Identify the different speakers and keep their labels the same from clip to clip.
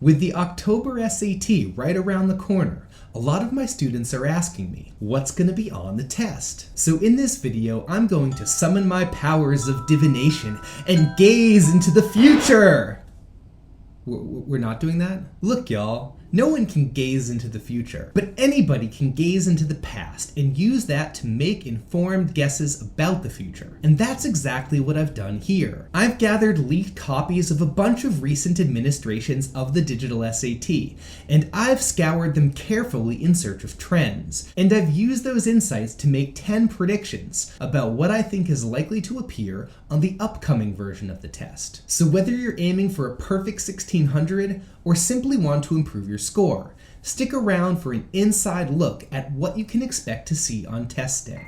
Speaker 1: With the October SAT right around the corner, a lot of my students are asking me, what's going to be on the test? So in this video, I'm going to summon my powers of divination and gaze into the future! We're not doing that? Look, y'all, no one can gaze into the future, but anybody can gaze into the past and use that to make informed guesses about the future. And that's exactly what I've done here. I've gathered leaked copies of a bunch of recent administrations of the digital SAT, and I've scoured them carefully in search of trends. And I've used those insights to make 10 predictions about what I think is likely to appear on the upcoming version of the test. So whether you're aiming for a perfect 1600 or simply want to improve your score, stick around for an inside look at what you can expect to see on test day.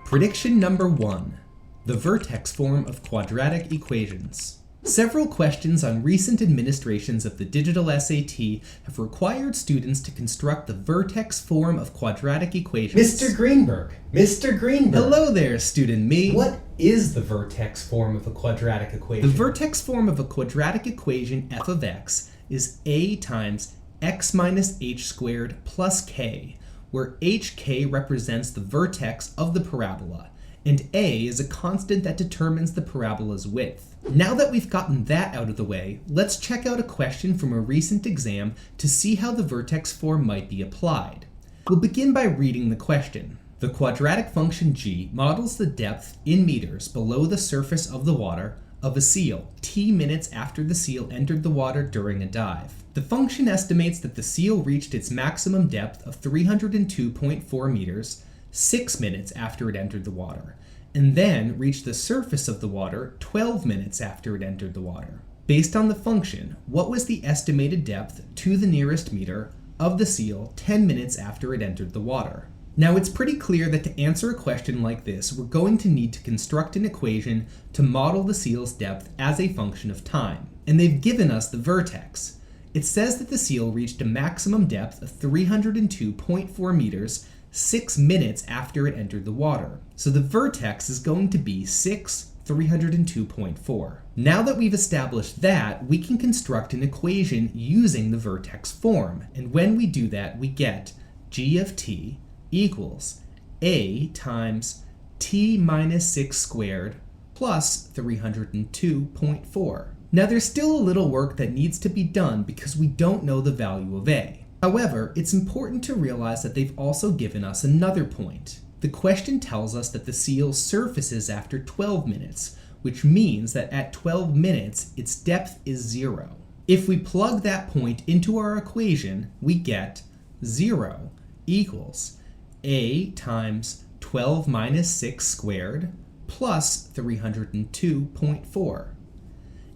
Speaker 1: Prediction number 1. The vertex form of quadratic equations. Several questions on recent administrations of the digital SAT have required students to construct the vertex form of quadratic equations.
Speaker 2: Mr. Greenberg! Mr. Greenberg!
Speaker 1: Hello there, student me.
Speaker 2: What is the vertex form of a quadratic equation?
Speaker 1: The vertex form of a quadratic equation f of x is a times x minus h squared plus k, where hk represents the vertex of the parabola, and a is a constant that determines the parabola's width. Now that we've gotten that out of the way, let's check out a question from a recent exam to see how the vertex form might be applied. We'll begin by reading the question. The quadratic function g models the depth in meters below the surface of the water of a seal t minutes after the seal entered the water during a dive. The function estimates that the seal reached its maximum depth of 302.4 meters 6 minutes after it entered the water, and then reached the surface of the water 12 minutes after it entered the water. Based on the function, what was the estimated depth to the nearest meter of the seal 10 minutes after it entered the water? Now it's pretty clear that to answer a question like this, we're going to need to construct an equation to model the seal's depth as a function of time. And they've given us the vertex. It says that the seal reached a maximum depth of 302.4 meters 6 minutes after it entered the water. So the vertex is going to be 302.4. Now that we've established that, we can construct an equation using the vertex form. And when we do that, we get g of t equals a times t minus 6 squared plus 302.4. Now there's still a little work that needs to be done because we don't know the value of a. However, it's important to realize that they've also given us another point. The question tells us that the seal surfaces after 12 minutes, which means that at 12 minutes, its depth is 0. If we plug that point into our equation, we get 0 equals a times 12 minus 6 squared plus 302.4.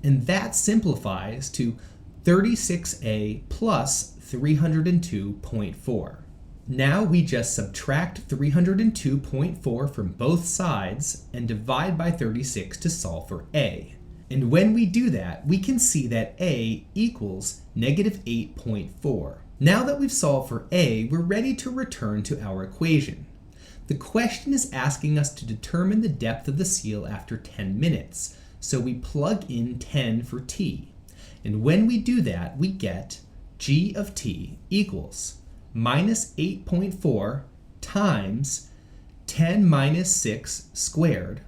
Speaker 1: And that simplifies to 36a plus 302.4. Now we just subtract 302.4 from both sides and divide by 36 to solve for a. And when we do that, we can see that a equals negative 8.4. Now that we've solved for a, we're ready to return to our equation. The question is asking us to determine the depth of the seal after 10 minutes, so we plug in 10 for t. And when we do that, we get g of t equals minus 8.4 times 10 minus 6 squared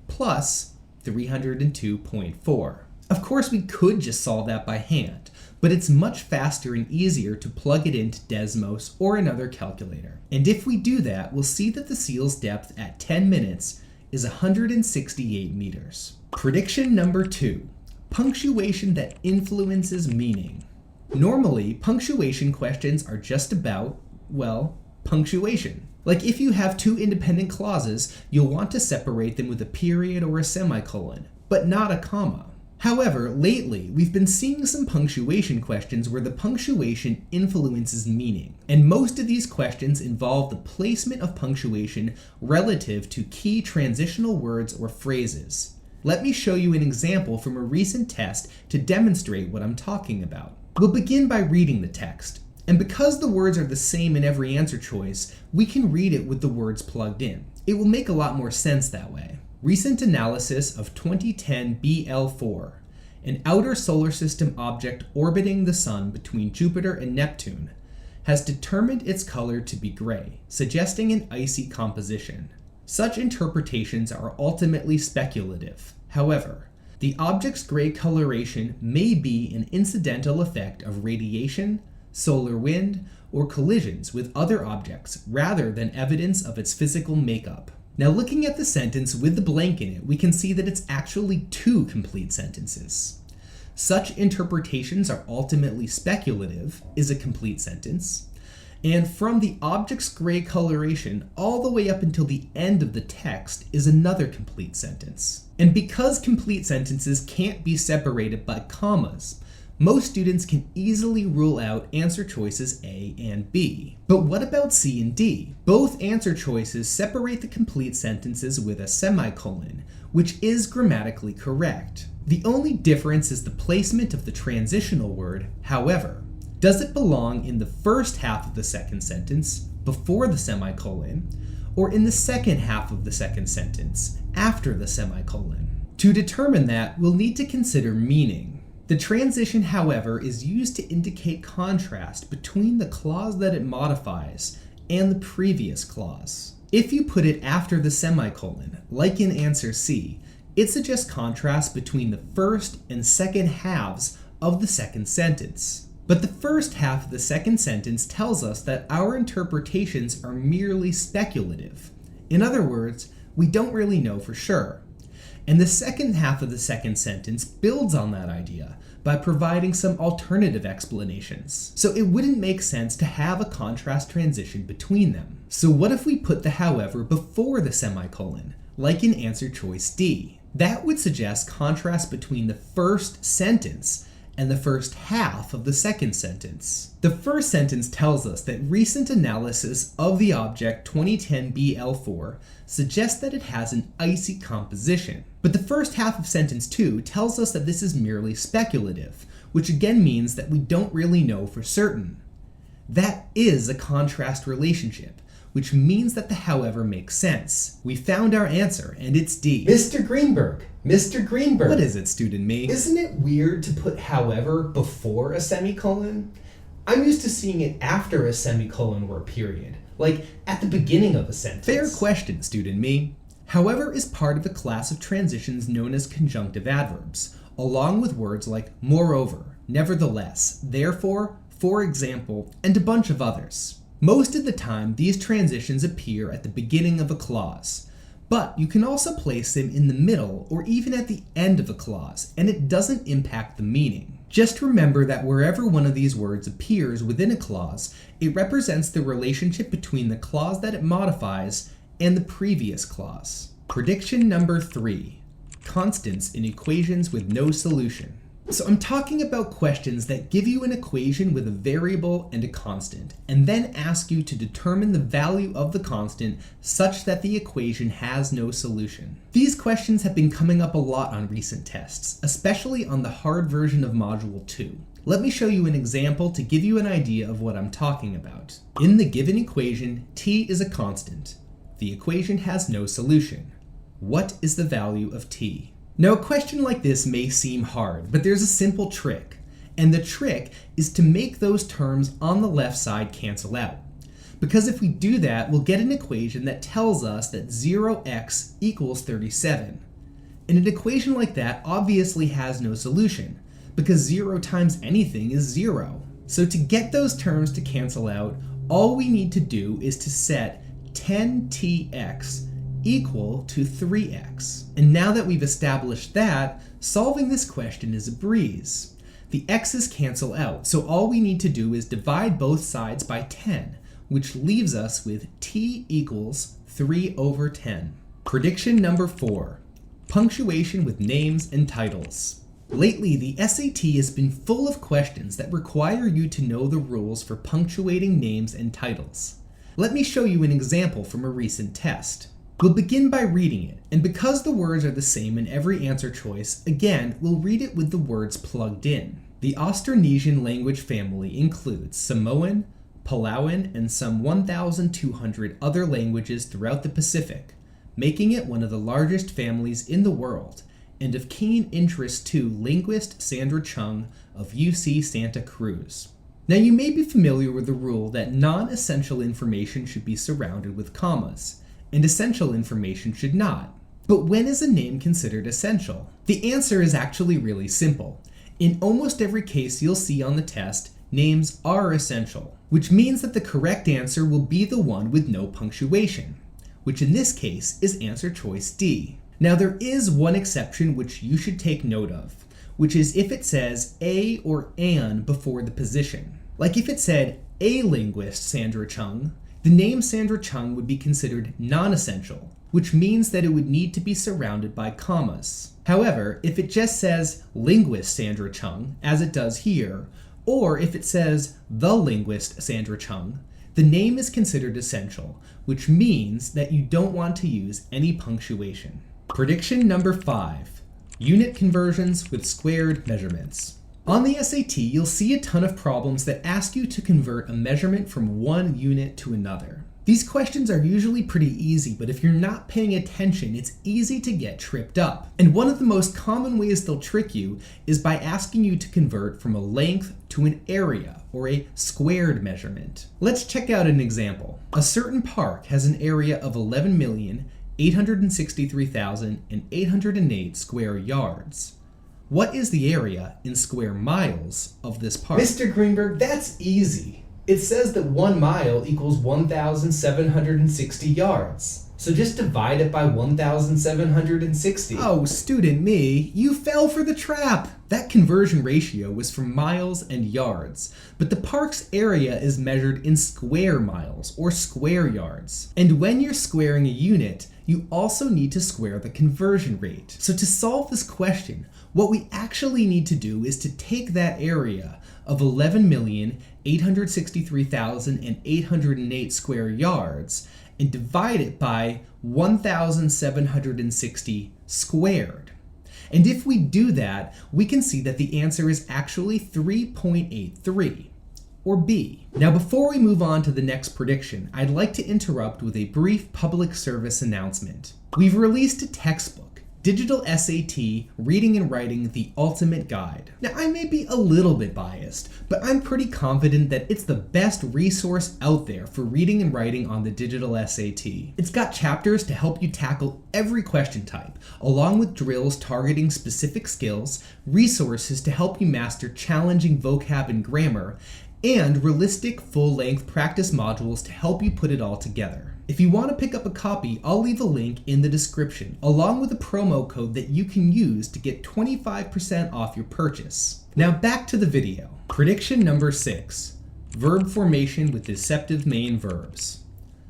Speaker 1: plus 302.4. Of course, we could just solve that by hand, but it's much faster and easier to plug it into Desmos or another calculator. And if we do that, we'll see that the seal's depth at 10 minutes is 168 meters. Prediction number 2. Punctuation that influences meaning. Normally, punctuation questions are just about, well, punctuation. Like if you have two independent clauses, you'll want to separate them with a period or a semicolon, but not a comma. However, lately, we've been seeing some punctuation questions where the punctuation influences meaning. And most of these questions involve the placement of punctuation relative to key transitional words or phrases. Let me show you an example from a recent test to demonstrate what I'm talking about. We'll begin by reading the text. And because the words are the same in every answer choice, we can read it with the words plugged in. It will make a lot more sense that way. Recent analysis of 2010 BL4. an outer solar system object orbiting the Sun between Jupiter and Neptune, has determined its color to be gray, suggesting an icy composition. Such interpretations are ultimately speculative. However, the object's gray coloration may be an incidental effect of radiation, solar wind, or collisions with other objects rather than evidence of its physical makeup. Now, looking at the sentence with the blank in it, we can see that it's actually two complete sentences. Such interpretations are ultimately speculative is a complete sentence, and from the object's gray coloration all the way up until the end of the text is another complete sentence. And because complete sentences can't be separated by commas, most students can easily rule out answer choices A and B. But what about C and D? Both answer choices separate the complete sentences with a semicolon, which is grammatically correct. The only difference is the placement of the transitional word, however. Does it belong in the first half of the second sentence, before the semicolon, or in the second half of the second sentence, after the semicolon? To determine that, we'll need to consider meaning. The transition, however, is used to indicate contrast between the clause that it modifies and the previous clause. If you put it after the semicolon, like in answer C, it suggests contrast between the first and second halves of the second sentence. But the first half of the second sentence tells us that our interpretations are merely speculative. In other words, we don't really know for sure. And the second half of the second sentence builds on that idea by providing some alternative explanations. So it wouldn't make sense to have a contrast transition between them. So what if we put the however before the semicolon, like in answer choice D? That would suggest contrast between the first sentence and the first half of the second sentence. The first sentence tells us that recent analysis of the object 2010 BL4 suggests that it has an icy composition. But the first half of sentence 2 tells us that this is merely speculative, which again means that we don't really know for certain. That is a contrast relationship, which means that the however makes sense. We found our answer, and it's D.
Speaker 2: Mr. Greenberg! Mr. Greenberg!
Speaker 1: What is it, student me?
Speaker 2: Isn't it weird to put however before a semicolon? I'm used to seeing it after a semicolon or a period, like at the beginning of a sentence.
Speaker 1: Fair question, student me. However is part of a class of transitions known as conjunctive adverbs, along with words like moreover, nevertheless, therefore, for example, and a bunch of others. Most of the time, these transitions appear at the beginning of a clause, but you can also place them in the middle or even at the end of a clause, and it doesn't impact the meaning. Just remember that wherever one of these words appears within a clause, it represents the relationship between the clause that it modifies and the previous clause. Prediction number 3, constants in equations with no solution. So I'm talking about questions that give you an equation with a variable and a constant, and then ask you to determine the value of the constant such that the equation has no solution. These questions have been coming up a lot on recent tests, especially on the hard version of Module 2. Let me show you an example to give you an idea of what I'm talking about. In the given equation, t is a constant. The equation has no solution. What is the value of t? Now, a question like this may seem hard, but there's a simple trick. And the trick is to make those terms on the left side cancel out. Because if we do that, we'll get an equation that tells us that 0x equals 37. And an equation like that obviously has no solution, because 0 times anything is 0. So to get those terms to cancel out, all we need to do is to set 10tx equal to 3x. And now that we've established that, solving this question is a breeze. The x's cancel out, so all we need to do is divide both sides by 10, which leaves us with t equals 3 over 10. Prediction number 4, punctuation with names and titles. Lately, the SAT has been full of questions that require you to know the rules for punctuating names and titles. Let me show you an example from a recent test. We'll begin by reading it, and because the words are the same in every answer choice, again, we'll read it with the words plugged in. The Austronesian language family includes Samoan, Palauan, and some 1,200 other languages throughout the Pacific, making it one of the largest families in the world, and of keen interest to linguist Sandra Chung of UC Santa Cruz. Now you may be familiar with the rule that non-essential information should be surrounded with commas, and essential information should not. But when is a name considered essential? The answer is actually really simple. In almost every case you'll see on the test, names are essential, which means that the correct answer will be the one with no punctuation, which in this case is answer choice D. Now there is one exception which you should take note of, which is if it says a or an before the position. Like if it said a linguist Sandra Chung, the name Sandra Chung would be considered non-essential, which means that it would need to be surrounded by commas. However, if it just says linguist Sandra Chung, as it does here, or if it says the linguist Sandra Chung, the name is considered essential, which means that you don't want to use any punctuation. Prediction number 5, unit conversions with squared measurements. On the SAT, you'll see a ton of problems that ask you to convert a measurement from one unit to another. These questions are usually pretty easy, but if you're not paying attention, it's easy to get tripped up. And one of the most common ways they'll trick you is by asking you to convert from a length to an area, or a squared measurement. Let's check out an example. A certain park has an area of 11,863,808 square yards. What is the area in square miles of this park?
Speaker 2: Mr. Greenberg, that's easy. It says that 1 mile equals 1,760 yards. So just divide it by 1,760.
Speaker 1: Oh, student me, you fell for the trap. That conversion ratio was for miles and yards, but the park's area is measured in square miles or square yards. And when you're squaring a unit, you also need to square the conversion rate. So to solve this question, what we actually need to do is to take that area of 11,863,808 square yards and divide it by 1,760 squared. And if we do that, we can see that the answer is actually 3.83, or B. Now before we move on to the next prediction, I'd like to interrupt with a brief public service announcement. We've released a textbook, Digital SAT, Reading and Writing, The Ultimate Guide. Now, I may be a little bit biased, but I'm pretty confident that it's the best resource out there for reading and writing on the Digital SAT. It's got chapters to help you tackle every question type, along with drills targeting specific skills, resources to help you master challenging vocab and grammar, and realistic full-length practice modules to help you put it all together. If you want to pick up a copy, I'll leave a link in the description, along with a promo code that you can use to get 25% off your purchase. Now back to the video. Prediction number 6, verb formation with deceptive main verbs.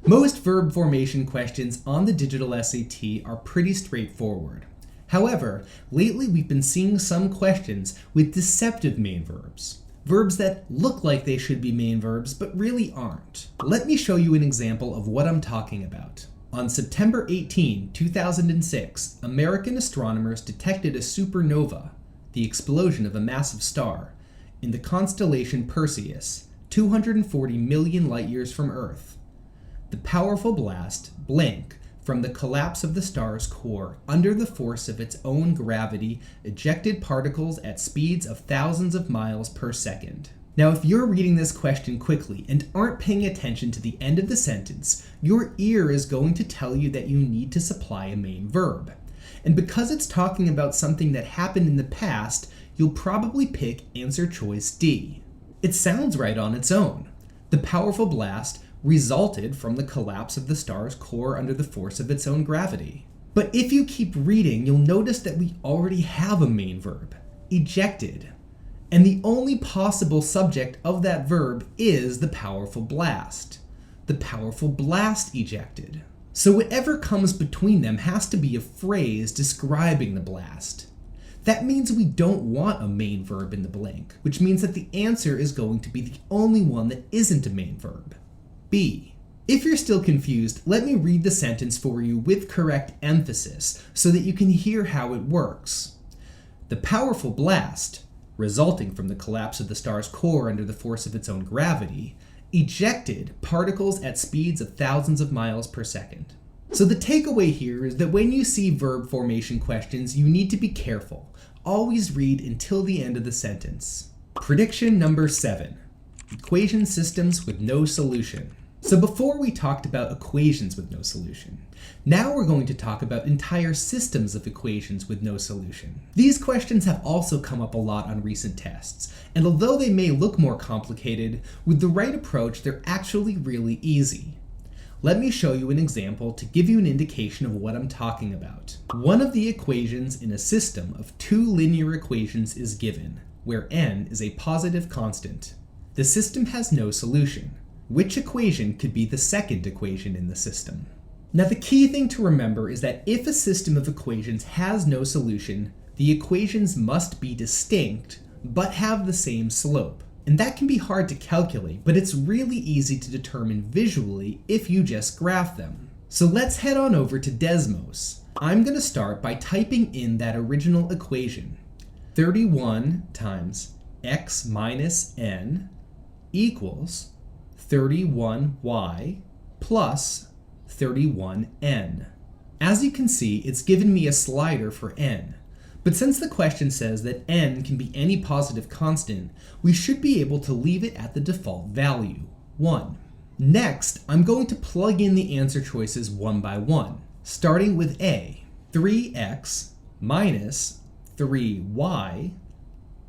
Speaker 1: Most verb formation questions on the Digital SAT are pretty straightforward. However, lately we've been seeing some questions with deceptive main verbs. Verbs that look like they should be main verbs, but really aren't. Let me show you an example of what I'm talking about. On September 18, 2006, American astronomers detected a supernova, the explosion of a massive star, in the constellation Perseus, 240 million light-years from Earth. The powerful blast, blank, from the collapse of the star's core under the force of its own gravity ejected particles at speeds of thousands of miles per second. Now, if you're reading this question quickly and aren't paying attention to the end of the sentence, your ear is going to tell you that you need to supply a main verb. And because it's talking about something that happened in the past, you'll probably pick answer choice D. It sounds right on its own. The powerful blast resulted from the collapse of the star's core under the force of its own gravity. But if you keep reading, you'll notice that we already have a main verb, ejected. And the only possible subject of that verb is the powerful blast. The powerful blast ejected. So whatever comes between them has to be a phrase describing the blast. That means we don't want a main verb in the blank, which means that the answer is going to be the only one that isn't a main verb. B. If you're still confused, let me read the sentence for you with correct emphasis so that you can hear how it works. The powerful blast, resulting from the collapse of the star's core under the force of its own gravity, ejected particles at speeds of thousands of miles per second. So the takeaway here is that when you see verb formation questions, you need to be careful. Always read until the end of the sentence. Prediction number 7. Equation systems with no solution. So before we talked about equations with no solution. Now we're going to talk about entire systems of equations with no solution. These questions have also come up a lot on recent tests, and although they may look more complicated, with the right approach they're actually really easy. Let me show you an example to give you an indication of what I'm talking about. One of the equations in a system of 2 linear equations is given, where n is a positive constant. The system has no solution. Which equation could be the second equation in the system? Now the key thing to remember is that if a system of equations has no solution, the equations must be distinct, but have the same slope. And that can be hard to calculate, but it's really easy to determine visually if you just graph them. So let's head on over to Desmos. I'm going to start by typing in that original equation. 31 times x minus n equals 31y plus 31n. As you can see, it's given me a slider for n. But since the question says that n can be any positive constant, we should be able to leave it at the default value, 1. Next, I'm going to plug in the answer choices one by one, starting with A. 3x minus 3y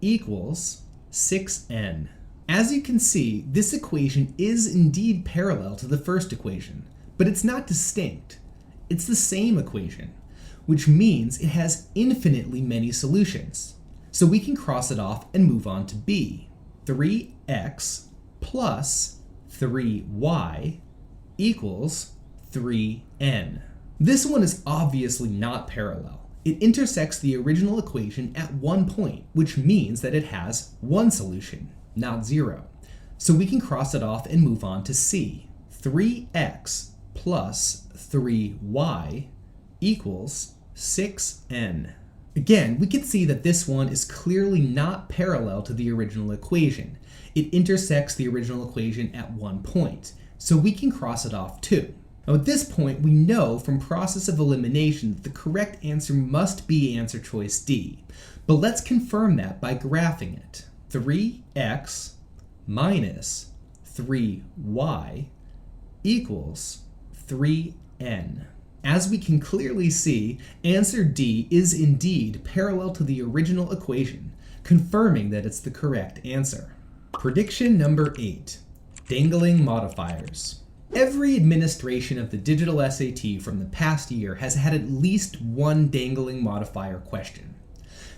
Speaker 1: equals 6n. As you can see, this equation is indeed parallel to the first equation, but it's not distinct. It's the same equation, which means it has infinitely many solutions. So we can cross it off and move on to B. 3x plus 3y equals 3n. This one is obviously not parallel. It intersects the original equation at one point, which means that it has one solution, not 0. So we can cross it off and move on to C. 3x plus 3y equals 6n. Again, we can see that this one is clearly not parallel to the original equation. It intersects the original equation at one point, so we can cross it off too. Now at this point, we know from process of elimination that the correct answer must be answer choice D, but let's confirm that by graphing it. 3x minus 3y equals 3n. As we can clearly see, answer D is indeed parallel to the original equation, confirming that it's the correct answer. Prediction number 8. Dangling modifiers. Every administration of the digital SAT from the past year has had at least one dangling modifier question.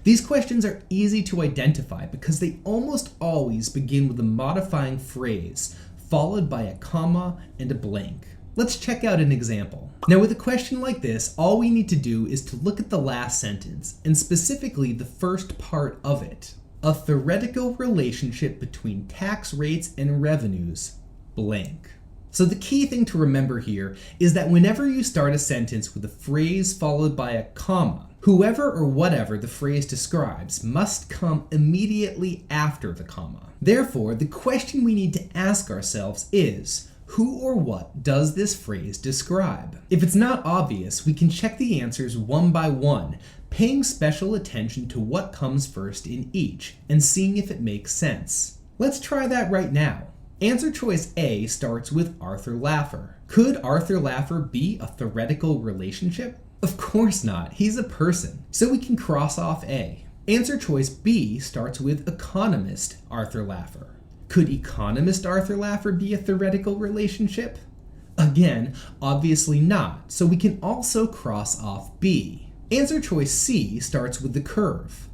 Speaker 1: These questions are easy to identify because they almost always begin with a modifying phrase, followed by a comma and a blank. Let's check out an example. Now with a question like this, all we need to do is to look at the last sentence, and specifically the first part of it. A theoretical relationship between tax rates and revenues, blank. So the key thing to remember here is that whenever you start a sentence with a phrase followed by a comma, whoever or whatever the phrase describes must come immediately after the comma. Therefore, the question we need to ask ourselves is, who or what does this phrase describe? If it's not obvious, we can check the answers one by one, paying special attention to what comes first in each, and seeing if it makes sense. Let's try that right now. Answer choice A starts with Arthur Laffer. Could Arthur Laffer be a theoretical relationship? Of course not, he's a person, so we can cross off A. Answer choice B starts with economist Arthur Laffer. Could economist Arthur Laffer be a theoretical relationship? Again, obviously not, so we can also cross off B. Answer choice C starts with the curve.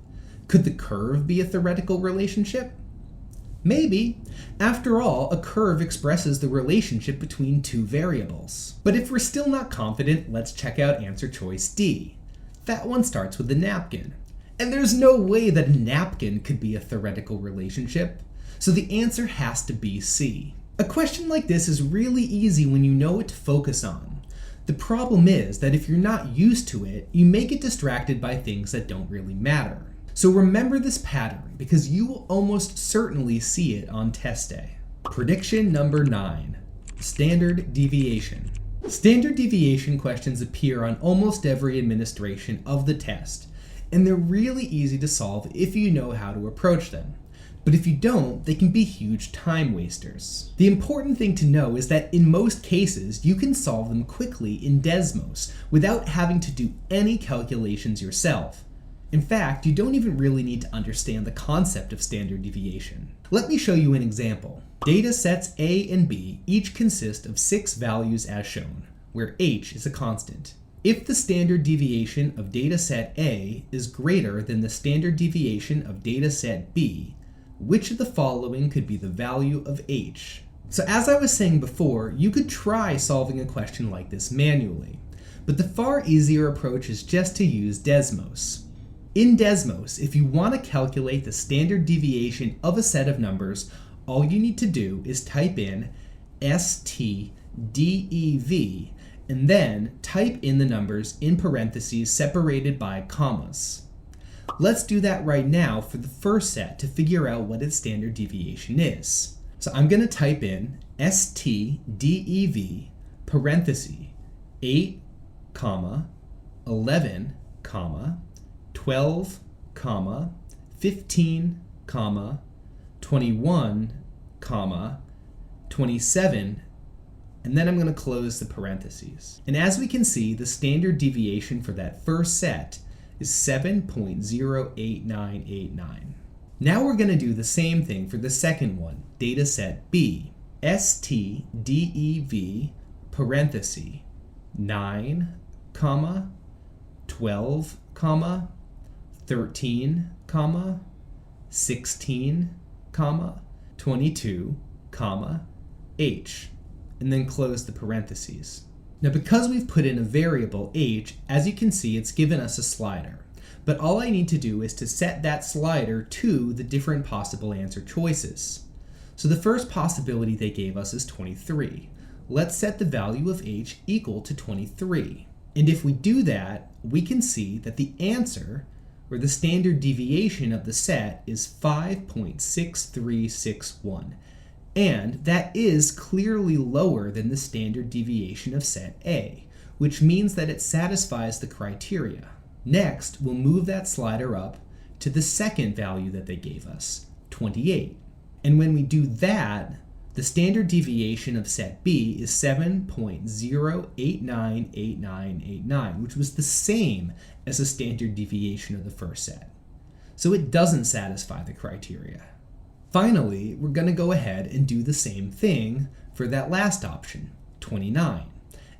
Speaker 1: Could the curve be a theoretical relationship? Maybe. After all, a curve expresses the relationship between two variables. But if we're still not confident, let's check out answer choice D. That one starts with a napkin. And there's no way that a napkin could be a theoretical relationship. So the answer has to be C. A question like this is really easy when you know what to focus on. The problem is that if you're not used to it, you may get distracted by things that don't really matter. So remember this pattern because you will almost certainly see it on test day. Prediction number 9, standard deviation. Standard deviation questions appear on almost every administration of the test, and they're really easy to solve if you know how to approach them. But if you don't, they can be huge time wasters. The important thing to know is that in most cases, you can solve them quickly in Desmos without having to do any calculations yourself. In fact, you don't even really need to understand the concept of standard deviation. Let me show you an example. Data sets A and B each consist of 6 values as shown, where h is a constant. If the standard deviation of dataset A is greater than the standard deviation of dataset B, which of the following could be the value of h? So as I was saying before, you could try solving a question like this manually, but the far easier approach is just to use Desmos. In Desmos, if you want to calculate the standard deviation of a set of numbers, all you need to do is type in STDEV and then type in the numbers in parentheses separated by commas. Let's do that right now for the first set to figure out what its standard deviation is. So I'm going to type in STDEV parenthesis 8, 11, 12, 15, 21, 27, and then I'm going to close the parentheses. And as we can see, the standard deviation for that first set is 7.08989. Now we're going to do the same thing for the second one, data set B. STDEV parenthesis 9, 12, 13, 16, 22, h, and then close the parentheses. Now because we've put in a variable h, as you can see it's given us a slider. But all I need to do is to set that slider to the different possible answer choices. So the first possibility they gave us is 23. Let's set the value of h equal to 23. And if we do that, we can see that the answer, or the standard deviation of the set, is 5.6361. And that is clearly lower than the standard deviation of set A, which means that it satisfies the criteria. Next, we'll move that slider up to the second value that they gave us, 28. And when we do that, the standard deviation of set B is 7.0898989, which was the same as the standard deviation of the first set. So it doesn't satisfy the criteria. Finally, we're going to go ahead and do the same thing for that last option, 29.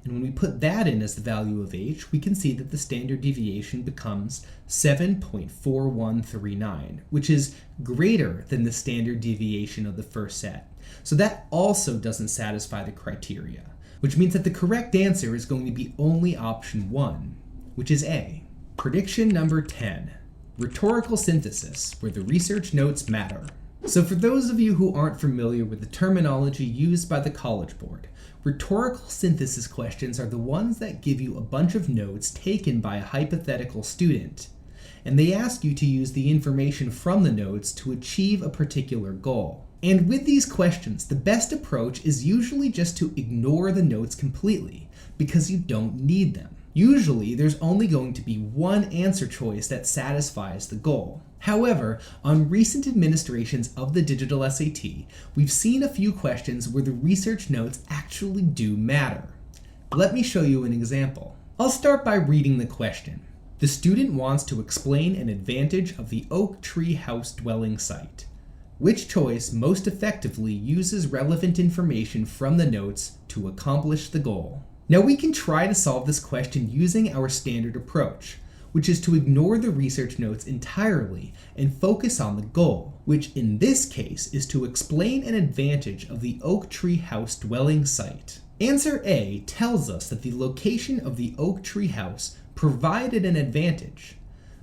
Speaker 1: And when we put that in as the value of h, we can see that the standard deviation becomes 7.4139, which is greater than the standard deviation of the first set. So that also doesn't satisfy the criteria, which means that the correct answer is going to be only option 1, which is A. Prediction number 10, rhetorical synthesis, where the research notes matter. So for those of you who aren't familiar with the terminology used by the College Board, rhetorical synthesis questions are the ones that give you a bunch of notes taken by a hypothetical student, and they ask you to use the information from the notes to achieve a particular goal. And with these questions, the best approach is usually just to ignore the notes completely, because you don't need them. Usually, there's only going to be one answer choice that satisfies the goal. However, on recent administrations of the digital SAT, we've seen a few questions where the research notes actually do matter. Let me show you an example. I'll start by reading the question. The student wants to explain an advantage of the oak tree house dwelling site. Which choice most effectively uses relevant information from the notes to accomplish the goal? Now we can try to solve this question using our standard approach, which is to ignore the research notes entirely and focus on the goal, which in this case is to explain an advantage of the oak tree house dwelling site. Answer A tells us that the location of the oak tree house provided an advantage,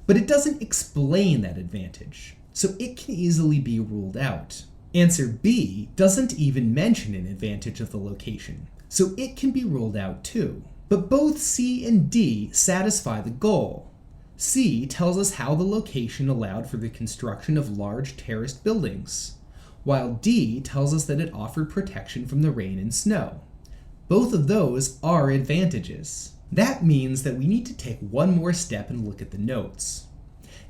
Speaker 1: but it doesn't explain that advantage, so it can easily be ruled out. Answer B doesn't even mention an advantage of the location, so it can be ruled out too. But both C and D satisfy the goal. C tells us how the location allowed for the construction of large terraced buildings, while D tells us that it offered protection from the rain and snow. Both of those are advantages. That means that we need to take one more step and look at the notes.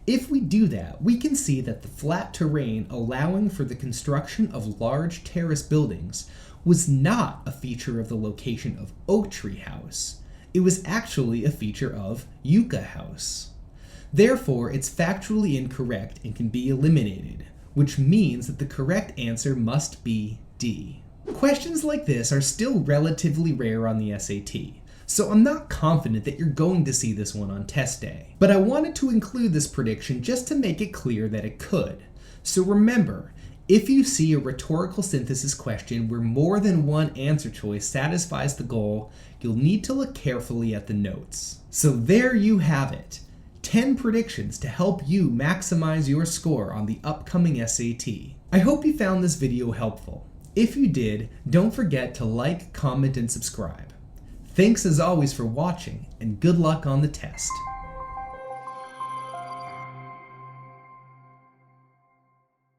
Speaker 1: If we do that, we can see that the flat terrain allowing for the construction of large terrace buildings was not a feature of the location of Oak Tree House. It was actually a feature of Yucca House. Therefore, it's factually incorrect and can be eliminated, which means that the correct answer must be D. Questions like this are still relatively rare on the SAT, so I'm not confident that you're going to see this one on test day. But I wanted to include this prediction just to make it clear that it could. So remember, if you see a rhetorical synthesis question where more than one answer choice satisfies the goal, you'll need to look carefully at the notes. So there you have it. 10 predictions to help you maximize your score on the upcoming SAT. I hope you found this video helpful. If you did, don't forget to like, comment, and subscribe. Thanks as always for watching, and good luck on the test.